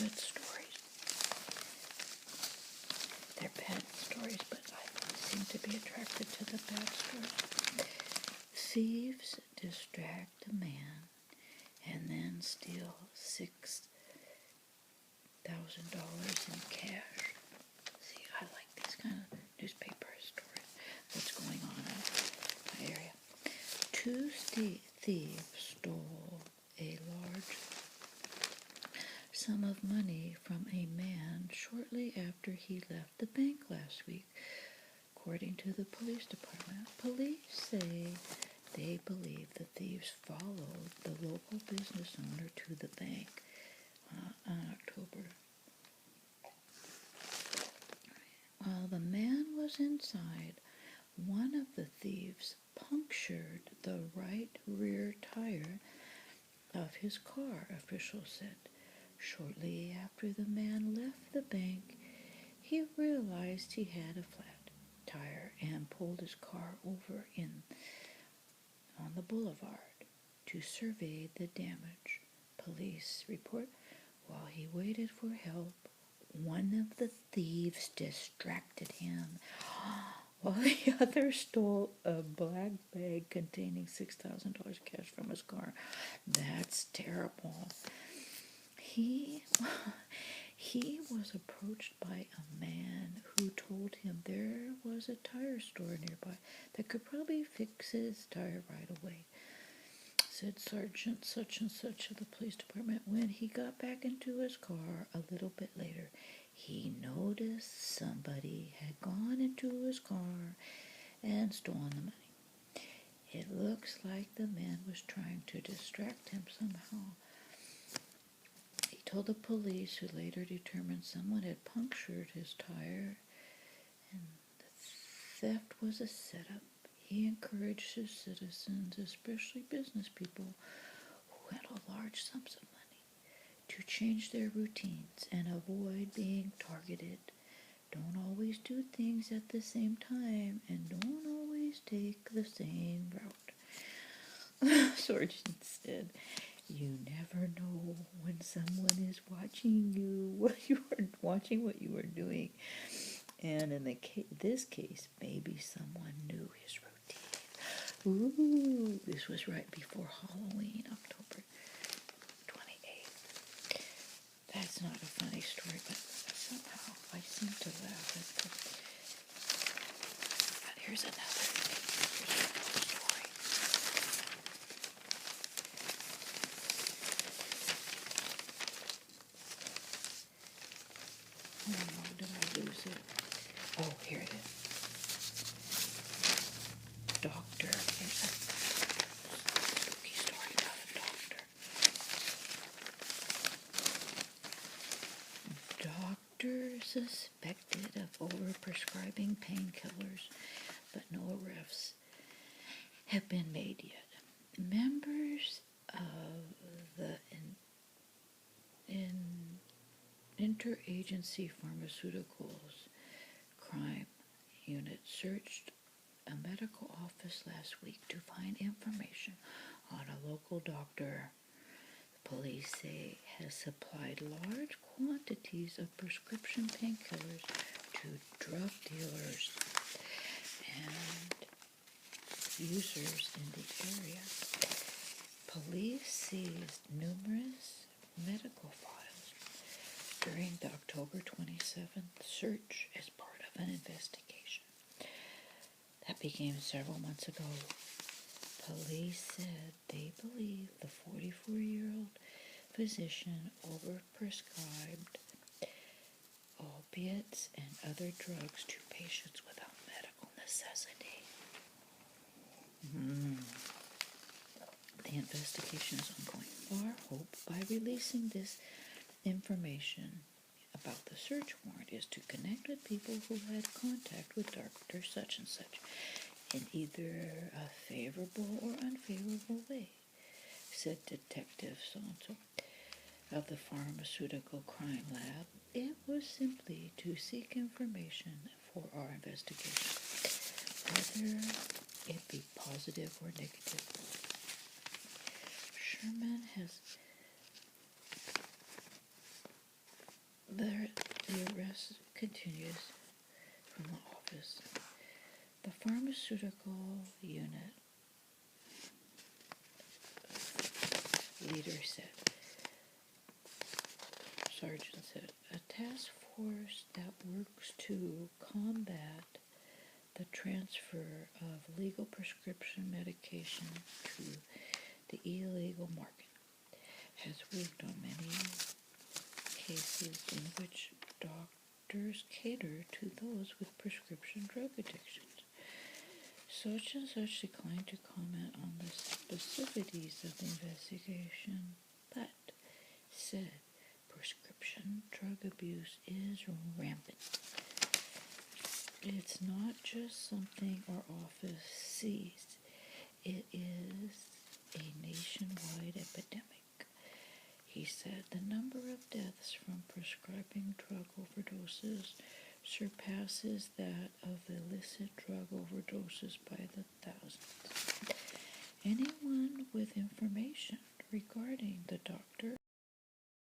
good stories. They're bad stories, but I seem to be attracted to the bad stories. Thieves distract a man and then steal $6,000 in cash. See, I like these kind of newspaper stories. What's going on in my area? Two thieves stole a large sum of money from a man shortly after he left the bank last week, according to the police department. Police say they believe the thieves followed the local business owner to the bank on October. While the man was inside, one of the thieves punctured the right rear tire of his car, officials said. Shortly after the man left the bank, he realized he had a flat tire and pulled his car over on the boulevard to survey the damage. Police report while he waited for help, one of the thieves distracted him while the other stole a black bag containing $6,000 cash from his car. That's terrible. He was approached by a man who told him there was a tire store nearby that could probably fix his tire right away, said Sergeant such and such of the police department. When he got back into his car a little bit later, he noticed somebody had gone into his car and stolen the money. It looks like the man was trying to distract him somehow. He told the police, who later determined someone had punctured his tire and the theft was a setup. He encouraged his citizens, especially business people who handle large sums of money, to change their routines and avoid being targeted. Don't always do things at the same time and don't always take the same route. Sergeant said, you never know when someone is watching what you are doing. And in this case, maybe someone knew his routine. Ooh, this was right before Halloween, October 28th. That's not a funny story, but somehow I seem to laugh at it. But here's another story. Oh, did I lose it? Oh, here it is. Doctor. Here's a spooky story about a doctor. Doctor suspected of overprescribing painkillers, but no arrests have been made yet. Members of the Interagency Pharmaceuticals Crime Unit searched a medical office last week to find information on a local doctor police say has supplied large quantities of prescription painkillers to drug dealers and users in the area. Police seized numerous medical files during the October 27th search as part of an investigation that began several months ago. Police said they believe the 44-year-old physician overprescribed opiates and other drugs to patients without medical necessity. The investigation is ongoing. Our hope by releasing this information about the search warrant is to connect with people who had contact with Dr. such and such in either a favorable or unfavorable way, said Detective so-and-so of the Pharmaceutical Crime Lab. It was simply to seek information for our investigation, whether it be positive or negative. Sherman has The arrest continues from the office. The pharmaceutical unit leader said, Sergeant said, a task force that works to combat the transfer of legal prescription medication to the illegal market has worked on many cases in which doctors cater to those with prescription drug addictions. Such and such declined to comment on the specificities of the investigation, but said prescription drug abuse is rampant. It's not just something our office sees. It is a nationwide epidemic. He said the number of deaths from prescribing drug overdoses surpasses that of illicit drug overdoses by the thousands. Anyone with information regarding the doctor